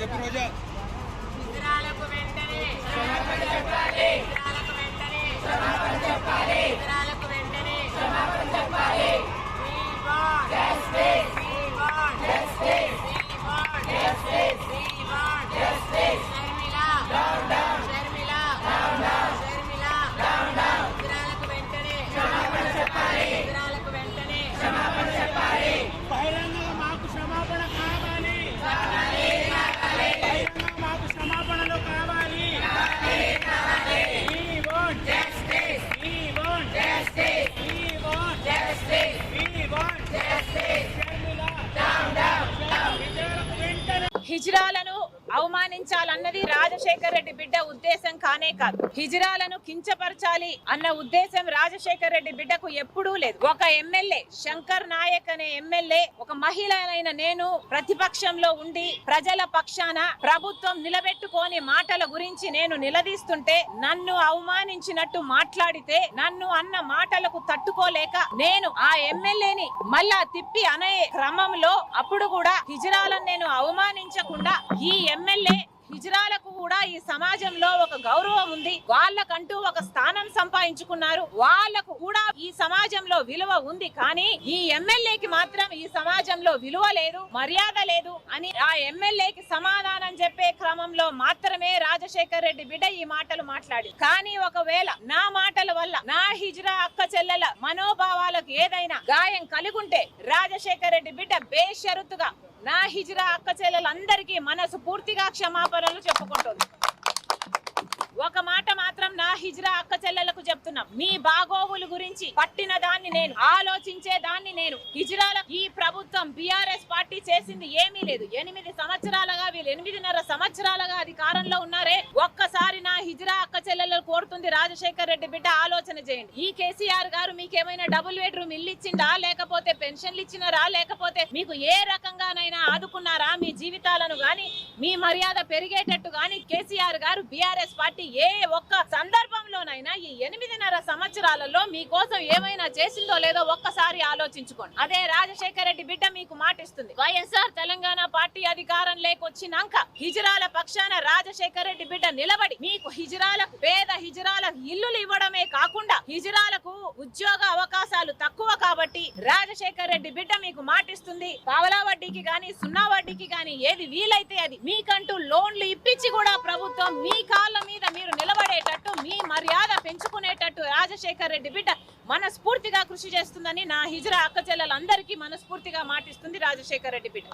చెప్పు రోజా. హిజ్రాలకు వెంటనే క్షమాపణ చెప్పాలి. హిజ్రాలకు వెంటనే క్షమాపణ చెప్పాలి. హిజ్రాలకు వెంటనే క్షమాపణ చెప్పాలి. We want justice. We want justice. We want justice. We want justice. Sharmila down down. Sharmila down down. Sharmila down down. హిజ్రాలకు వెంటనే క్షమాపణ చెప్పాలి. హిజ్రాలకు వెంటనే క్షమాపణ చెప్పాలి. బహిరంగంగా మాకు క్షమాపణ కావాలి. బహిరంగంగా మాకు క్షమాపణలు కావాలి. We want justice. We want justice. We want justice. We want justice. Sharmila down down. హిజ్రాలకు వెంటనే హిజ్రాలను అవమానించాలన్నది రాజశేఖర్ రెడ్డి బిడ్డ ఉద్దేశం కానే కాదు. హిజ్రాలను కించపరచాలి అన్న ఉద్దేశం రాజశేఖర్ రెడ్డి బిడ్డకు ఎప్పుడూ లేదు. ఒక ఎమ్మెల్యే శంకర్ నాయక్ అనే ఎమ్మెల్యే, ఒక మహిళనైన నేను ప్రతిపక్షంలో ఉండి ప్రజల పక్షాన ప్రభుత్వం నిలబెట్టుకోని మాటల గురించి నేను నిలదీస్తుంటే నన్ను అవమానించినట్టు మాట్లాడితే నన్ను అన్న మాటలకు తట్టుకోలేక నేను ఆ ఎమ్మెల్యేని మళ్ళా తిప్పి అనే క్రమంలో అప్పుడు కూడా హిజ్రాలను నేను అవమానించకుండా ఈ ఎమ్మెల్యే హిజ్రాలకు కూడా ఈ సమాజంలో ఒక గౌరవం ఉంది, వాళ్ళకంటూ ఒక స్థానం సంపాదించుకున్నారు, వాళ్ళకు కూడా ఈ సమాజంలో విలువ ఉంది, కానీ ఈ ఎమ్మెల్యేకి మాత్రం ఈ సమాజంలో విలువ లేదు, మర్యాద లేదు అని ఆ ఎమ్మెల్యేకి సమాధానం చెప్పే క్రమంలో మాత్రమే రాజశేఖర్ రెడ్డి బిడ్డ ఈ మాటలు మాట్లాడి. కానీ ఒకవేళ నా మాటల వల్ల నా హిజ్రా అక్క చెల్లెల మనోభావాలకు ఏదైనా గాయం కలిగుంటే రాజశేఖర్ రెడ్డి బిడ్డ బేషరతుగా నా హిజ్రా అక్క చెల్లెలందరికీ మనసు పూర్తిగా క్షమాపణలు చెప్పుకుంటుంది. ఒక మాట మాత్రం నా హిజ్రా అక్క చెల్లెలకు చెప్తున్నా, మీ బాగోగుల గురించి పట్టిన దాన్ని నేను, ఆలోచించే దాన్ని నేను. హిజ్రాల ఈ ప్రభుత్వం బీఆర్ఎస్ పార్టీ చేసింది ఏమీ లేదు. 8 సంవత్సరాలుగా వీళ్ళు 8.5 సంవత్సరాలుగా అధికారంలో ఉన్నారే. ఒక్కసారి నా హిజ్రా అక్క చెల్లెలు కోరుతుంది రాజశేఖర్ రెడ్డి బిడ్డ ఆలోచన చేయండి. ఈ కేసీఆర్ గారు మీకేమైనా డబుల్ బెడ్రూమ్ ఇల్లు ఇచ్చిందా, లేకపోతే పెన్షన్లు ఇచ్చినారా, లేకపోతే మీకు ఏ రకంగానైనా ఆదుకున్నారా మీ జీవితాలను గాని, మీ మర్యాద పెరిగేటట్టు గాని కేసీఆర్ గారు బీఆర్ఎస్ పార్టీ ఏ ఒక్క సందర్భంలోనైనా ఈ 8.5 సంవత్సరాలలో మీకోసం ఏమైనా చేసిందో లేదో ఒక్కసారి ఆలోచించుకోండి. అదే రాజశేఖర్ రెడ్డి బిడ్డ మీకు మాటిస్తుంది. వైఎస్ఆర్ తెలంగాణ పార్టీ అధికారం లేకొచ్చినాక హిజ్రాల పక్షాన రాజశేఖర్ రెడ్డి బిడ్డ నిలబడి మీకు హిజ్రాలకు, పేద హిజ్రాలకు ఇల్లులు ఇవ్వడమే కాకుండా హిజ్రాలకు ఉద్యోగ అవకాశాలు తక్కువ కాబట్టి రాజశేఖర్ రెడ్డి బిడ్డ మీకు మాటిస్తుంది, పావలా వడ్డీకి గాని సున్నా వడ్డీకి గాని ఏది వీలైతే అది మీకంటూ లోన్లు ఇప్పించి కూడా ప్రభుత్వం మీ కాళ్ళ మీద మీరు నిలబడేటట్టు, మీ మర్యాద పెంచుకునేటట్టు రాజశేఖర్ రెడ్డి బిడ్డ మనస్ఫూర్తిగా కృషి చేస్తుందని నా హిజ్రా అక్క చెల్లెలందరికీ మనస్ఫూర్తిగా మాటిస్తుంది రాజశేఖర్ రెడ్డి బిడ్డ.